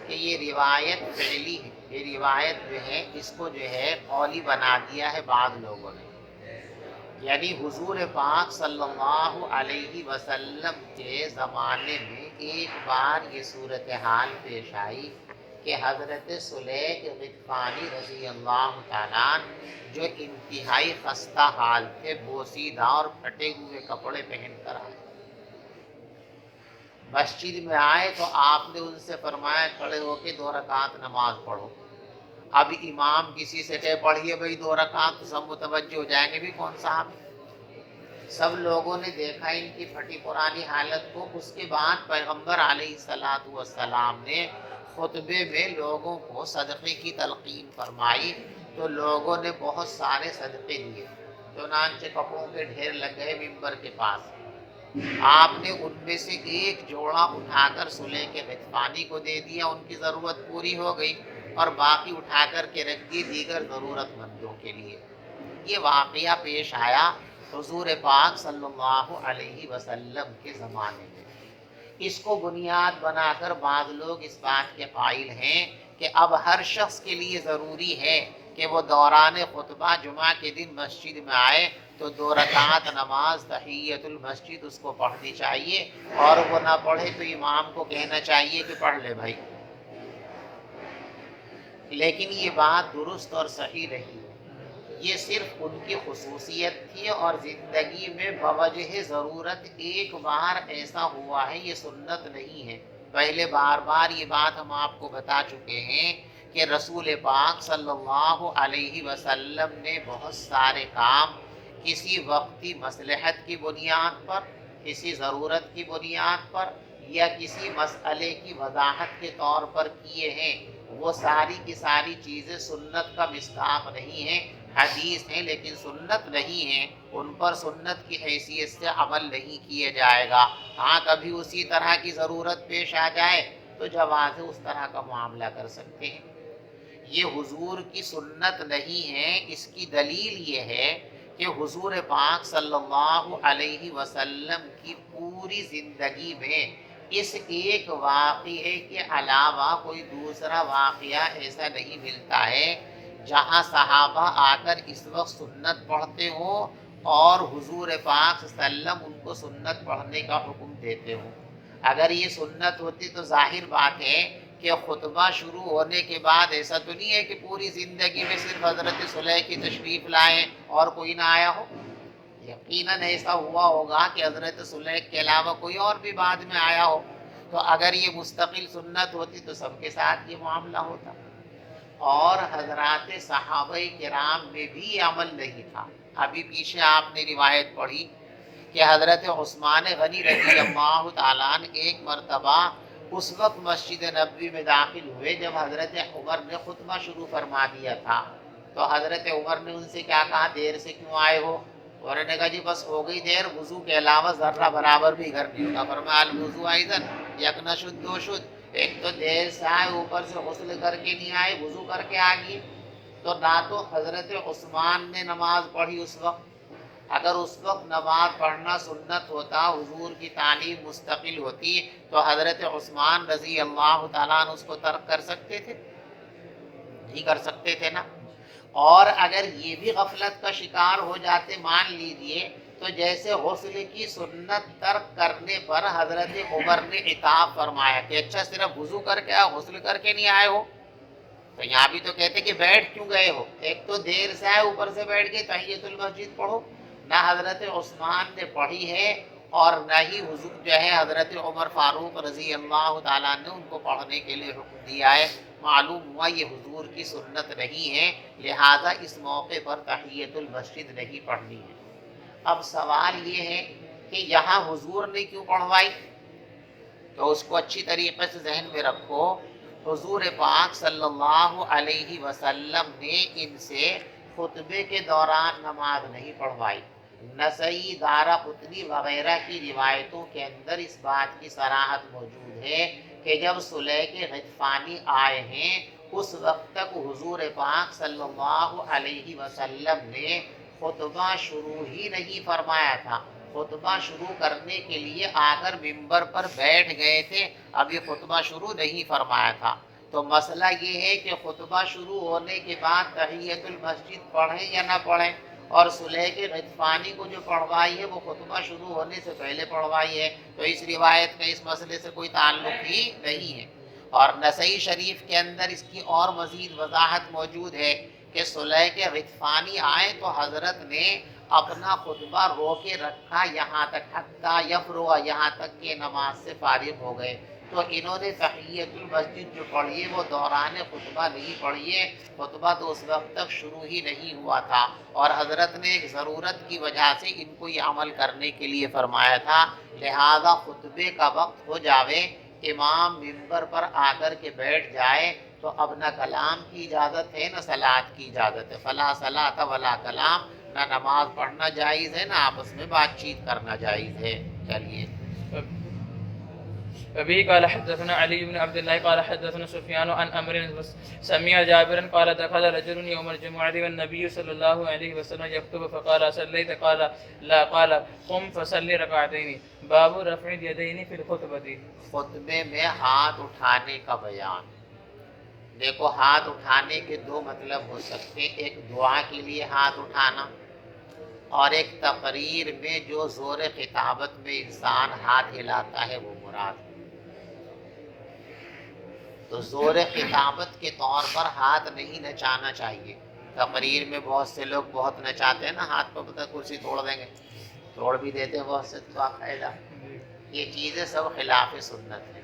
کہ یہ روایت فعلی ہے، یہ روایت جو ہے اس کو جو ہے قولی بنا دیا ہے بعض لوگوں نے، یعنی حضور پاک صلی اللہ علیہ وسلم کے زمانے میں ایک بار یہ صورتحال پیش آئی کہ حضرت سلیق غطفانی رضی اللہ تعالیٰ عنہ جو انتہائی خستہ حال تھے، بوسیدہ اور پھٹے ہوئے کپڑے پہن کر آئے، مسجد میں آئے تو آپ نے ان سے فرمایا کھڑے ہو کے 2 رکعت نماز پڑھو۔ اب امام کسی سے کہے پڑھیے بھائی 2 رکعت تو سب متوجہ ہو جائیں گے بھی کون صاحب۔ سب لوگوں نے دیکھا ان کی پھٹی پرانی حالت کو۔ اس کے بعد پیغمبر علیہ السلام نے خطبے میں لوگوں کو صدقے کی تلقین فرمائی تو لوگوں نے بہت سارے صدقے دیے، چنانچہ کپڑوں کے ڈھیر لگ گئے ممبر کے پاس۔ آپ نے ان میں سے ایک جوڑا اٹھا کر سلیق غطفانی کو دے دیا، ان کی ضرورت پوری ہو گئی، اور باقی اٹھا کر کے رکھ دیے دیگر ضرورت مندوں کے لیے۔ یہ واقعہ پیش آیا حضور پاک صلی اللہ علیہ وسلم کے زمانے میں۔ اس کو بنیاد بنا کر بعض لوگ اس بات کے قائل ہیں کہ اب ہر شخص کے لیے ضروری ہے کہ وہ دوران خطبہ جمعہ کے دن مسجد میں آئے تو 2 رکعت نماز تحیت المسجد اس کو پڑھنی چاہیے، اور وہ نہ پڑھے تو امام کو کہنا چاہیے کہ پڑھ لے بھائی۔ لیکن یہ بات درست اور صحیح نہیں ہے، یہ صرف ان کی خصوصیت تھی، اور زندگی میں بوجہ ضرورت ایک بار ایسا ہوا ہے، یہ سنت نہیں ہے۔ پہلے بار بار یہ بات ہم آپ کو بتا چکے ہیں کہ رسول پاک صلی اللہ علیہ وسلم نے بہت سارے کام کسی وقتی مصلحت کی بنیاد پر، کسی ضرورت کی بنیاد پر، یا کسی مسئلے کی وضاحت کے طور پر کیے ہیں۔ وہ ساری کی ساری چیزیں سنت کا مصداق نہیں ہیں، حدیث ہیں لیکن سنت نہیں ہیں، ان پر سنت کی حیثیت سے عمل نہیں کیا جائے گا۔ ہاں کبھی اسی طرح کی ضرورت پیش آ جائے تو جواز اس طرح کا معاملہ کر سکتے ہیں۔ یہ حضور کی سنت نہیں ہے۔ اس کی دلیل یہ ہے کہ حضور پاک صلی اللہ علیہ وسلم کی پوری زندگی میں اس ایک واقعے کے علاوہ کوئی دوسرا واقعہ ایسا نہیں ملتا ہے جہاں صحابہ آ کر اس وقت سنت پڑھتے ہوں اور حضور پاک صلی اللہ علیہ وسلم ان کو سنت پڑھنے کا حکم دیتے ہوں۔ اگر یہ سنت ہوتی تو ظاہر بات ہے کہ خطبہ شروع ہونے کے بعد ایسا تو نہیں ہے کہ پوری زندگی میں صرف حضرت صلیح کی تشریف لائیں اور کوئی نہ آیا ہو۔ یقیناً ایسا ہوا ہوگا کہ حضرت صلیح کے علاوہ کوئی اور بھی بعد میں آیا ہو، تو اگر یہ مستقل سنت ہوتی تو سب کے ساتھ یہ معاملہ ہوتا، اور حضرات صحابہ کرام میں بھی یہ عمل نہیں تھا۔ ابھی پیچھے آپ نے روایت پڑھی کہ حضرت عثمان غنی رضی اللہ تعالیٰ عنہ ایک مرتبہ اس وقت مسجد نبوی میں داخل ہوئے جب حضرت عمر نے خطبہ شروع فرما دیا تھا، تو حضرت عمر نے ان سے کیا کہا، دیر سے کیوں آئے ہو؟ انہوں نے کہا جی بس ہو گئی دیر، وضو کے علاوہ ذرہ برابر بھی گھر نہیں ہوتا۔ فرمایا الوضو ایضا یکنشد دوشد، ایک تو دیر سے آئے، اوپر سے غسل کر کے نہیں آئے، وضو کر کے آ گئے۔ تو نہ تو حضرت عثمان نے نماز پڑھی اس وقت، اگر اس وقت نماز پڑھنا سنت ہوتا، حضور کی تعلیم مستقل ہوتی، تو حضرت عثمان رضی اللہ تعالیٰ عنہ اس کو ترک کر سکتے تھے؟ نہیں کر سکتے تھے نا۔ اور اگر یہ بھی غفلت کا شکار ہو جاتے، مان لیجئے، تو جیسے غسل کی سنت ترک کرنے پر حضرت عمر نے عتاب فرمایا کہ اچھا صرف وضو کر کے آئے، غسل کر کے نہیں آئے ہو، تو یہاں بھی تو کہتے کہ بیٹھ کیوں گئے ہو؟ ایک تو دیر سے آئے، اوپر سے بیٹھ گئے، تحیت المسجد پڑھو۔ نہ حضرت عثمان نے پڑھی ہے اور نہ ہی حضور جو ہے حضرت عمر فاروق رضی اللہ تعالیٰ نے ان کو پڑھنے کے لیے حکم دیا ہے۔ معلوم ہوا یہ حضور کی سنت نہیں ہے، لہذا اس موقع پر تحیت المسجد نہیں پڑھنی ہے۔ اب سوال یہ ہے کہ یہاں حضور نے کیوں پڑھوائی؟ تو اس کو اچھی طریقے سے ذہن میں رکھو۔ حضور پاک صلی اللہ علیہ وسلم نے ان سے خطبے کے دوران نماز نہیں پڑھوائی۔ نسائی، دارقطنی وغیرہ کی روایتوں کے اندر اس بات کی صراحت موجود ہے کہ جب صلیح کے غطفانی آئے ہیں اس وقت تک حضور پاک صلی اللہ علیہ وسلم نے خطبہ شروع ہی نہیں فرمایا تھا۔ خطبہ شروع کرنے کے لیے آ کر ممبر پر بیٹھ گئے تھے، ابھی خطبہ شروع نہیں فرمایا تھا۔ تو مسئلہ یہ ہے کہ خطبہ شروع ہونے کے بعد تحیت المسجد پڑھیں یا نہ پڑھیں، اور صلیح کے غطفانی کو جو پڑھوائی ہے وہ خطبہ شروع ہونے سے پہلے پڑھوائی ہے، تو اس روایت کا اس مسئلے سے کوئی تعلق ہی نہیں ہے۔ اور نسائی شریف کے اندر اس کی اور مزید وضاحت موجود ہے کہ صلیح کے غطفانی آئے تو حضرت نے اپنا خطبہ روکے رکھا یہاں تک حتی یفرغ، یہاں تک کہ نماز سے فارغ ہو گئے۔ تو انہوں نے تحیت المسجد جو پڑھی ہے وہ دوران خطبہ نہیں پڑھی ہے، خطبہ تو اس وقت تک شروع ہی نہیں ہوا تھا، اور حضرت نے ایک ضرورت کی وجہ سے ان کو یہ عمل کرنے کے لیے فرمایا تھا۔ لہذا خطبے کا وقت ہو جاوے، امام ممبر پر آ کر کے بیٹھ جائے تو اب نہ کلام کی اجازت ہے نہ صلاۃ کی اجازت ہے، فلا صلاۃ ولا کلام، نہ نماز پڑھنا جائز ہے نہ آپس میں بات چیت کرنا جائز ہے۔ چلیے وبه قال حدثنا علي بن عبد الله قال حدثنا سفيان عن عمرو سمع جابرا قال دخل رجل يوم الجمعة والنبي صلى الله عليه وسلم يخطب فقال صليت قال لا قال قم فصلي ركعتين باب رفع اليدين في الخطبة. خطبے میں ہاتھ اٹھانے کا بیان. دیکھو ہاتھ اٹھانے کے دو مطلب ہو سکتے ہیں، ایک دعا کے لیے ہاتھ اٹھانا اور ایک تقریر میں جو زور خطابت میں انسان ہاتھ ہلاتا ہے وہ مراد. تو زور خطابت کے طور پر ہاتھ نہیں نچانا چاہیے. تقریر میں بہت سے لوگ بہت نچاتے ہیں نا، ہاتھ پہ پتہ کرسی توڑ دیں گے، توڑ بھی دیتے ہیں بہت سے، باقاعدہ. یہ چیزیں سب خلاف سنت ہیں.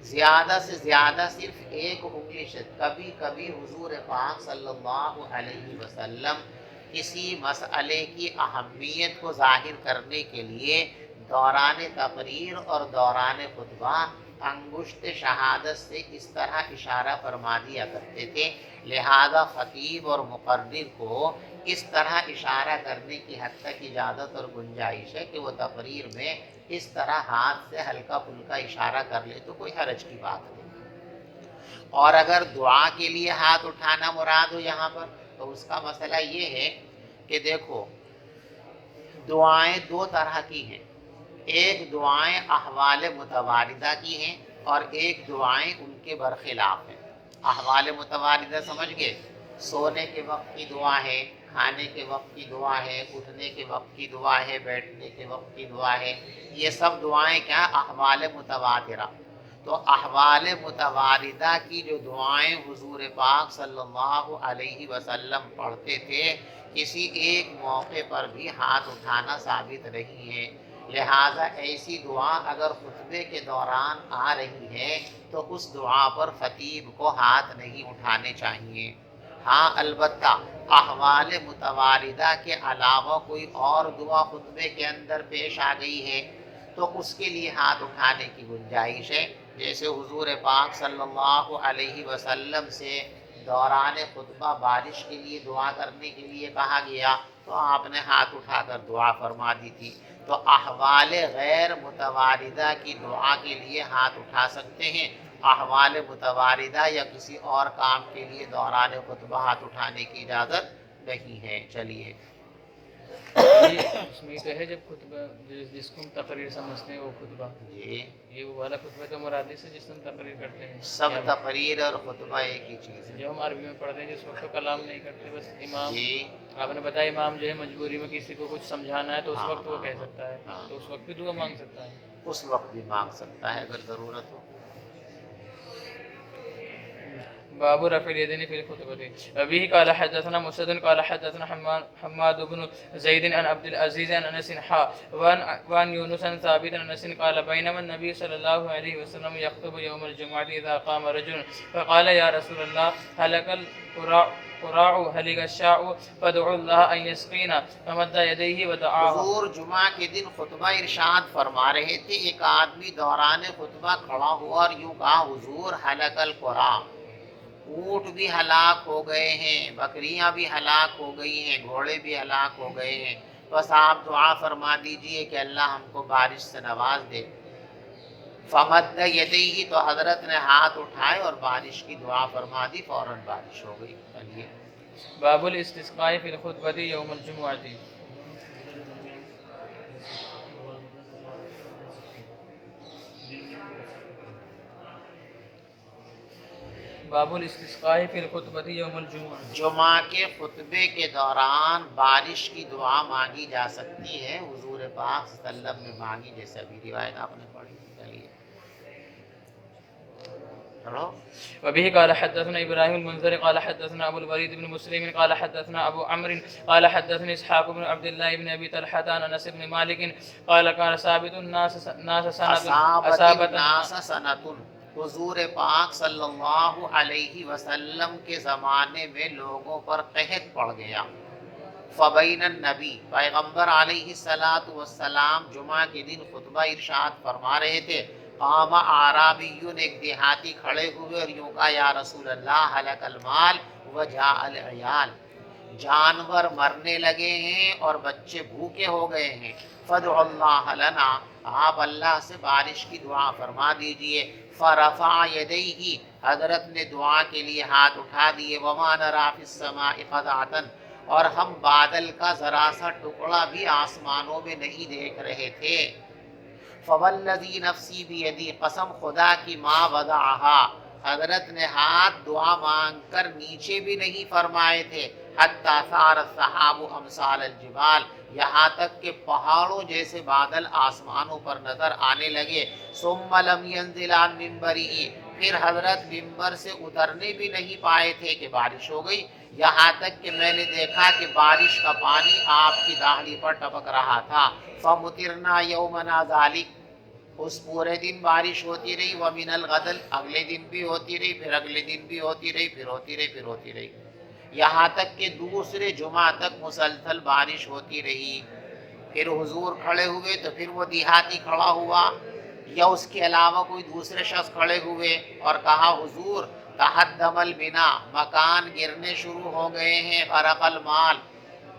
زیادہ سے زیادہ صرف ایک انگلی سے، کبھی کبھی حضور پاک صلی اللہ علیہ وسلم کسی مسئلے کی اہمیت کو ظاہر کرنے کے لیے دوران تقریر اور دوران خطبہ انگشت شہادت سے اس طرح اشارہ فرما دیا کرتے تھے. لہذا خطیب اور مقرر کو اس طرح اشارہ کرنے کی حد تک اجازت اور گنجائش ہے کہ وہ تقریر میں اس طرح ہاتھ سے ہلکا پھلکا اشارہ کر لے تو کوئی حرج کی بات نہیں. اور اگر دعا کے لیے ہاتھ اٹھانا مراد ہو یہاں پر تو اس کا مسئلہ یہ ہے کہ دیکھو دعائیں دو طرح کی ہیں. ایک دعائیں احوال متواردہ کی ہیں اور ایک دعائیں ان کے برخلاف ہیں. احوال متواردہ سمجھ گئے؟ سونے کے وقت کی دعا ہے، کھانے کے وقت کی دعا ہے، اٹھنے کے وقت کی دعا ہے، بیٹھنے کے وقت کی دعا ہے. یہ سب دعائیں کیا؟ احوال متواترہ. تو احوال متواردہ کی جو دعائیں حضور پاک صلی اللہ علیہ وسلم پڑھتے تھے کسی ایک موقع پر بھی ہاتھ اٹھانا ثابت نہیں ہے. لہٰذا ایسی دعا اگر خطبے کے دوران آ رہی ہے تو اس دعا پر خطیب کو ہاتھ نہیں اٹھانے چاہیے. ہاں البتہ احوال متواردہ کے علاوہ کوئی اور دعا خطبے کے اندر پیش آ گئی ہے تو اس کے لیے ہاتھ اٹھانے کی گنجائش ہے. جیسے حضور پاک صلی اللہ علیہ وسلم سے دوران خطبہ بارش کے لیے دعا کرنے کے لیے کہا گیا تو آپ نے ہاتھ اٹھا کر دعا فرما دی تھی. تو احوال غیر متواردہ کی دعا کے لیے ہاتھ اٹھا سکتے ہیں. احوال متواردہ یا کسی اور کام کے لیے دوران خطبہ ہاتھ اٹھانے کی اجازت نہیں ہے. چلیے اس میں تو ہے جب خطبہ جس کو ہم تقریر سمجھتے ہیں وہ خطبہ، جی یہ وہ والا خطبہ تو مراد سے جس میں ہم تقریر کرتے ہیں. سب تقریر اور خطبہ ایک ہی چیز ہے. جو ہم عربی میں پڑھتے ہیں جس وقت تو کلام نہیں کرتے، بس امام، جی آپ نے بتایا امام جو ہے مجبوری میں کسی کو کچھ سمجھانا ہے تو اس ہاں، وقت وہ کہہ سکتا ہے، ہاں. تو اس وقت بھی دعا مانگ سکتا ہے. اس وقت بھی مانگ سکتا ہے اگر ضرورت ہو. باب رفع اليدين في الخطبة. وبه قال حدثنا مسدد قال حدثنا حماد بن زيد عن عبد العزيز عن انس وعن يونس عن ثابت عن انس قال بينما النبي صلى الله عليه وسلم يخطب يوم الجمعة اذا قام رجل فقال يا رسول الله هلك القراع هلك الشاء فادعوا الله ان يسقينا فمد يديه ودعاه. حضور جمعہ کے دن خطبہ ارشاد فرما رہے تھے. ایک آدمی دوران خطبہ کھڑا ہوا اور یوں کہا حضور هلك القراع، اونٹ بھی ہلاک ہو گئے ہیں، بکریاں بھی ہلاک ہو گئی ہیں، گھوڑے بھی ہلاک ہو گئے ہیں، بس آپ دعا فرما دیجئے کہ اللہ ہم کو بارش سے نواز دے. فمد یدیہ، تو حضرت نے ہاتھ اٹھائے اور بارش کی دعا فرما دی، فوراً بارش ہو گئی. چلیے باب الاستسقاء في الخطبة يوم الجمعة. باب الاستسقاء في الخطبة يوم الجمعة. جمعہ کے خطبے کے دوران بارش کی دعا مانگی جا سکتی ہے. حضور پاک صلی اللہ علیہ وسلم نے مانگی، جیسے ابھی روایت آپ نے پڑھی. چلیے وبه قال حدثنا ابراهيم المنذر قال حدثنا ابو الوليد بن مسلم قال حدثنا ابو عمرو قال حدثني اسحاق بن عبد الله بن ابي طلحه عن انس بن مالك قال كان ثابت الناس سنۃ. حضور پاک صلی اللہ علیہ وسلم کے زمانے میں لوگوں پر قحط پڑ گیا. فبین النبی، پیغمبر علیہ الصلاۃ والسلام جمعہ کے دن خطبہ ارشاد فرما رہے تھے. قام اعرابی، ایک دیہاتی کھڑے ہوئے اور یوں کہا یا رسول اللہ ہلک المال وجاء العیال، جانور مرنے لگے ہیں اور بچے بھوکے ہو گئے ہیں. فادع اللہ لنا، آپ اللہ سے بارش کی دعا فرما دیجئے۔ فرفع یدیہ، حضرت نے دعا کے لیے ہاتھ اٹھا دیے۔ وما نری فی السماء قطعۃ، اور ہم بادل کا ذرا سا ٹکڑا بھی آسمانوں میں نہیں دیکھ رہے تھے۔ فوالذی نفسی بیدی، قسم خدا کی، ما وضعہا، حضرت نے ہاتھ دعا مانگ کر نیچے بھی نہیں فرمائے تھے۔ حتی صار السحاب امثال الجبال، یہاں تک کہ پہاڑوں جیسے بادل آسمانوں پر نظر آنے لگے۔ ثم لم ينزل عن منبرہ، پھر حضرت ممبر سے اترنے بھی نہیں پائے تھے کہ بارش ہو گئی، یہاں تک کہ میں نے دیکھا کہ بارش کا پانی آپ کی داڑھی پر ٹپک رہا تھا۔ فمطرنا یومنا ذالک، اس پورے دن بارش ہوتی رہی۔ ومن الغد، اگلے دن بھی ہوتی رہی، پھر اگلے دن بھی ہوتی رہی، پھر ہوتی رہی، پھر ہوتی رہی، یہاں تک کہ دوسرے جمعہ تک مسلسل بارش ہوتی رہی۔ پھر حضور کھڑے ہوئے تو پھر وہ دیہاتی کھڑا ہوا یا اس کے علاوہ کوئی دوسرے شخص کھڑے ہوئے اور کہا حضور تہدم البنا، مکان گرنے شروع ہو گئے ہیں، غرق المال،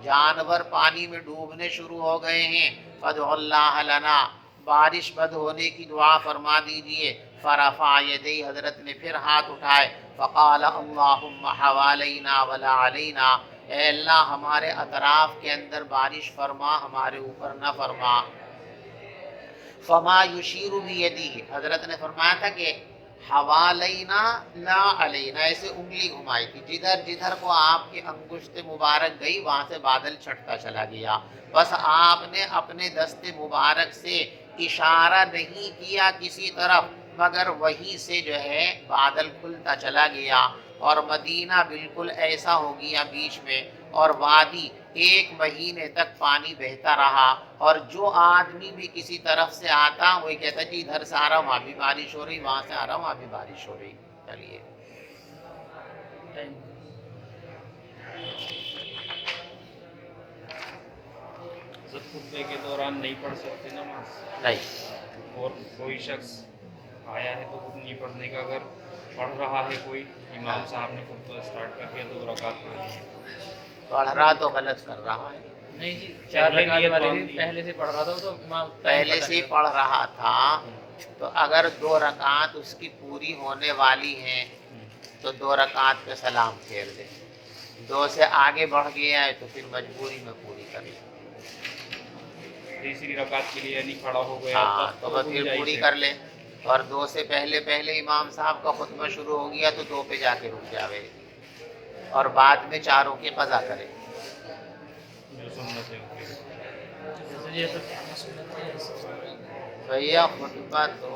جانور پانی میں ڈوبنے شروع ہو گئے ہیں، فادعوا اللہ لنا، بارش بند ہونے کی دعا فرما دیجئے۔ فرفع یدی، حضرت نے پھر ہاتھ اٹھائے۔ فقال اللہم حوالینا ولا علینا، اے اللہ ہمارے اطراف کے اندر بارش فرما، ہمارے اوپر نہ فرما۔ فما یشیر بیدی، حضرت نے فرمایا تھا کہ حوالینا لا علینا، ایسے انگلی گھمائی تھی، جدھر جدھر کو آپ کی انگشت مبارک گئی وہاں سے بادل چھٹتا چلا گیا۔ بس آپ نے اپنے دست مبارک سے اشارہ نہیں کیا کسی طرف، مگر وہیں سے جو ہے بادل کھلتا چلا گیا، اور مدینہ بالکل ایسا ہو گیا بیچ میں، اور وادی 1 مہینے تک پانی بہتا رہا، اور جو آدمی بھی کسی طرف سے آتا وہی کہتا جی ادھر سے آ رہا وہاں بھی بارش ہو رہی، وہاں سے آ رہا وہاں بھی بارش ہو رہی۔ چلیے خطبے کے دوران نہیں پڑھ سکتے نماز، نہیں، اور کوئی شخص آیا ہے تو خود نہیں پڑھنے کا، اگر پڑھ رہا ہے کوئی، امام صاحب نے خطبہ اسٹارٹ کر دیا 2 رکعت پڑھی ہے، پڑھ رہا تو غلط کر رہا ہے۔ نہیں جی، 4 رکعت والے بھی پہلے سے پڑھ رہا تھا، تو امام پہلے سے ہی پڑھ رہا تھا، تو اگر 2 رکعت اس کی پوری ہونے والی ہیں تو 2 رکعت پہ سلام پھیر دے، 2 سے آگے بڑھ گیا ہے تو پھر مجبوری میں پوری کرے۔ تیسری رکعت کے لیے یعنی کھڑا ہو گیا ہاں تو وہ پھر پوری کر لے، اور 2 سے پہلے پہلے امام صاحب کا خطبہ شروع ہو گیا تو 2 پہ جا کے رک جاوے، اور بعد میں 4 کی قضا کرے۔ جو سنت ہے بھیا خطبہ تو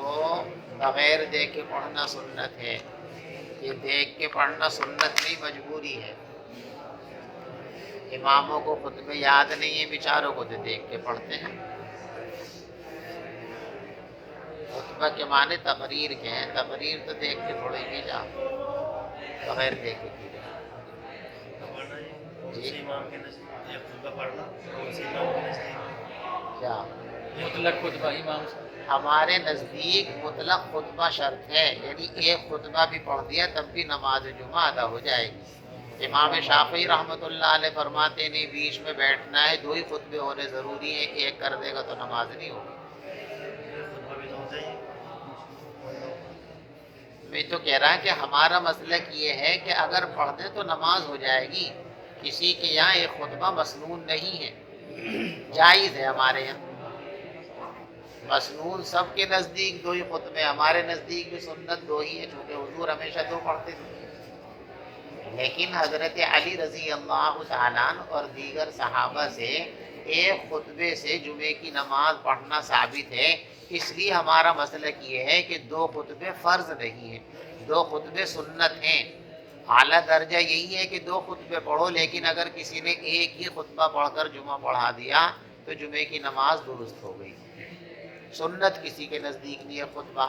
بغیر دیکھ کے پڑھنا سنت ہے، یہ دیکھ کے پڑھنا سنت نہیں مجبوری ہے۔ اماموں کو خطبے یاد نہیں ہیں بیچاروں کو، تو دیکھ کے پڑھتے ہیں۔ خطبہ کے معنی تقریر کے ہیں، تقریر تو دیکھ کے تھوڑی کی جا، بغیر دیکھ کے کی جا۔ جی کیا مطلق خطبہ امام صاحب، ہمارے نزدیک مطلق خطبہ شرط ہے، یعنی ایک خطبہ بھی پڑھ دیا تب بھی نماز جمعہ ادا ہو جائے گی۔ امام شافعی رحمۃ اللہ علیہ فرماتے نہیں بیچ میں بیٹھنا ہے، 2 ہی خطبے ہونے ضروری ہیں، ایک کر دے گا تو نماز نہیں ہوگی۔ میں تو کہہ رہا کہ ہمارا مسلک یہ ہے کہ اگر پڑھ دیں تو نماز ہو جائے گی، کسی کے یہاں ایک خطبہ مسنون نہیں ہے، جائز ہے ہمارے یہاں۔ مسنون سب کے نزدیک 2 ہی خطبے، ہمارے نزدیک بھی سنت 2 ہی ہے، چونکہ حضور ہمیشہ 2 پڑھتے تھے۔ لیکن حضرت علی رضی اللہ تعالیٰ عنہ اور دیگر صحابہ سے ایک خطبے سے جمعے کی نماز پڑھنا ثابت ہے، اس لیے ہمارا مسلک یہ ہے کہ 2 خطبے فرض نہیں ہیں، 2 خطبے سنت ہیں۔ اعلیٰ درجہ یہی ہے کہ 2 خطبے پڑھو، لیکن اگر کسی نے ایک ہی خطبہ پڑھ کر جمعہ پڑھا دیا تو جمعے کی نماز درست ہو گئی۔ سنت کسی کے نزدیک نہیں ہے خطبہ،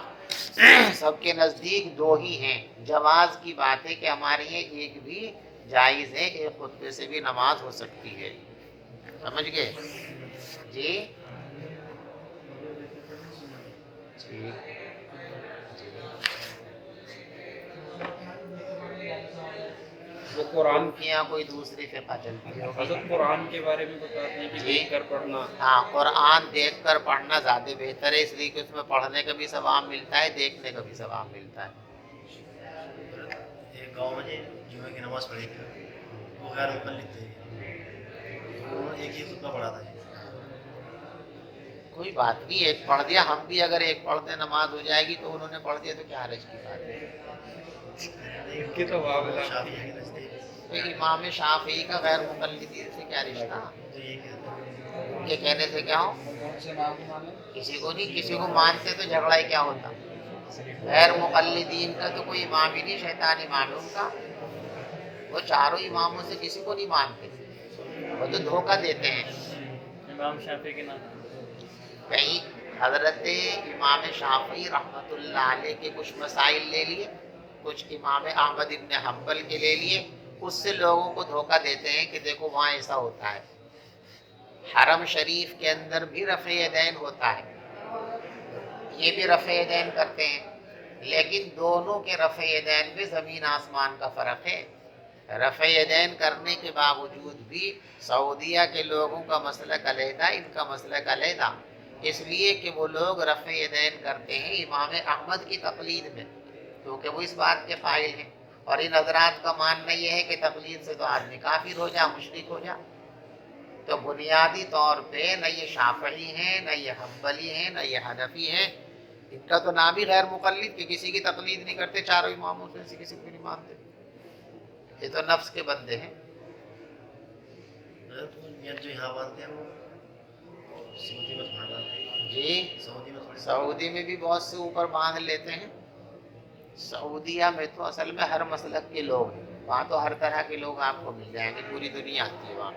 سب کے نزدیک 2 ہی ہیں۔ جواز کی بات ہے کہ ہمارے یہاں ایک بھی جائز ہے، ایک خطبے سے بھی نماز ہو سکتی ہے۔ سمجھ گئے جی؟ جی قرآن کیا کوئی دوسری فقہ چلتی ہوگی. حضرت قرآن کے بارے میں بتاتے ہیں کہ جی. دیکھ کر پڑھنا. ہاں قرآن دیکھ کر پڑھنا زیادہ بہتر ہے، اس لیے کہ اس میں پڑھنے کا بھی ثواب ملتا ہے، دیکھنے کا بھی ثواب ملتا ہے. ایک گاؤں میں جمعہ کی نماز پڑھی تھی، وہ غیر مقلد تھے، تو انہوں نے ایک ہی خطبہ پڑھا تھا. کوئی بات نہیں، ایک پڑھ دیا، ہم بھی اگر ایک پڑھتے نماز ہو جائے گی تو انہوں نے پڑھ دیا تو کیا حرج کی بات ہے. کہ تو شافعی کے نزدیک تو امام شافعی کا غیر مقلدین سے کیا رشتہ؟ تو یہ کہتے ہیں ان کے کہنے سے کیا ہو؟ کسی کو نہیں، کسی کو مانتے تو جھگڑا ہی کیا ہوتا. غیر مقلدین کا تو کوئی امام ہی نہیں، شیطان امام ہے ان کا. وہ چاروں اماموں سے کسی کو نہیں مانتے، وہ تو دھوکہ دیتے ہیں. امام شافعی کے نام کہیں حضرت امام شافعی رحمۃ اللہ علیہ کے کچھ مسائل لے لیے، کچھ امام احمد ابن حنبل کے لے لیے، اس سے لوگوں کو دھوکہ دیتے ہیں کہ دیکھو وہاں ایسا ہوتا ہے. حرم شریف کے اندر بھی رفع یدین ہوتا ہے، یہ بھی رفع یدین کرتے ہیں، لیکن دونوں کے رفع یدین میں زمین آسمان کا فرق ہے. رفع یدین کرنے کے باوجود بھی سعودیہ کے لوگوں کا مسلک علیحدہ، ان کا مسلک علیحدہ، اس لیے کہ وہ لوگ رفع یدین کرتے ہیں امام احمد کی تقلید میں، کیونکہ وہ اس بات کے قائل ہیں. اور ان حضرات کا ماننا یہ ہے کہ تقلید سے تو آدمی کافر ہو جا، مشرک ہو جا. تو بنیادی طور پہ نہ یہ شافعی ہیں، نہ یہ حنبلی ہیں، نہ یہ حنفی ہیں. ان کا تو نام ہی غیر مقلد کہ کسی کی تقلید نہیں کرتے، چاروں اماموں سے کسی کو نہیں مانتے. یہ تو نفس کے بندے ہیں. جو یہاں باندھتے ہیں وہ سعودی میں تھوڑا باندھتے ہیں. جی سعودی میں تھوڑی سعودی میں بھی بہت سے اوپر باندھ لیتے ہیں. سعودیہ میں تو اصل میں ہر مسلک کے لوگ ہیں، وہاں تو ہر طرح کے لوگ آپ کو مل جائیں گے، پوری دنیا آتی ہے وہاں.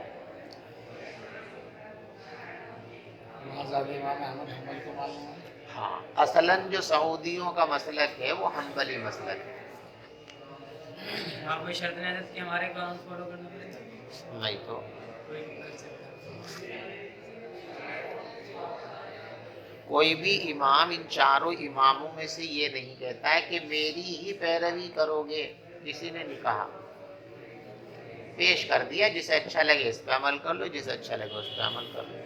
ہاں اصلاً جو سعودیوں کا مسلک ہے وہ حنبلی مسلک ہے. آپ کوئی شرط نہیں کہ ہمارے قانون فالو کرنا پڑے گا؟ نہیں تو کوئی بھی امام ان چاروں اماموں میں سے یہ نہیں کہتا ہے کہ میری ہی پیروی کرو گے، کسی نے نہیں کہا. پیش کر دیا، جسے اچھا لگے اس پہ عمل کر لو، جسے اچھا لگے اس پہ عمل کر لو،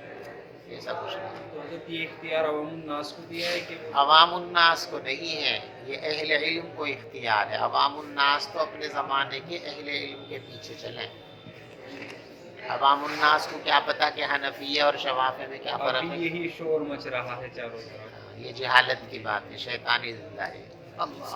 ایسا کچھ نہیں. تو حضرت یہ اختیار عوام الناس کو دیا ہے کہ عوام الناس کو نہیں ہے، یہ اہل علم کو اختیار ہے. عوام الناس تو اپنے زمانے کے اہل علم کے پیچھے چلیں. عوام الناس کو کیا پتا کہ حنفیہ اور شوافی میں کیا فرق ابھی ہے. یہی شور مچ رہا ہے چاروں طرف. یہ جہالت کی بات ہے، شیطانی زندہ ہے. اللہ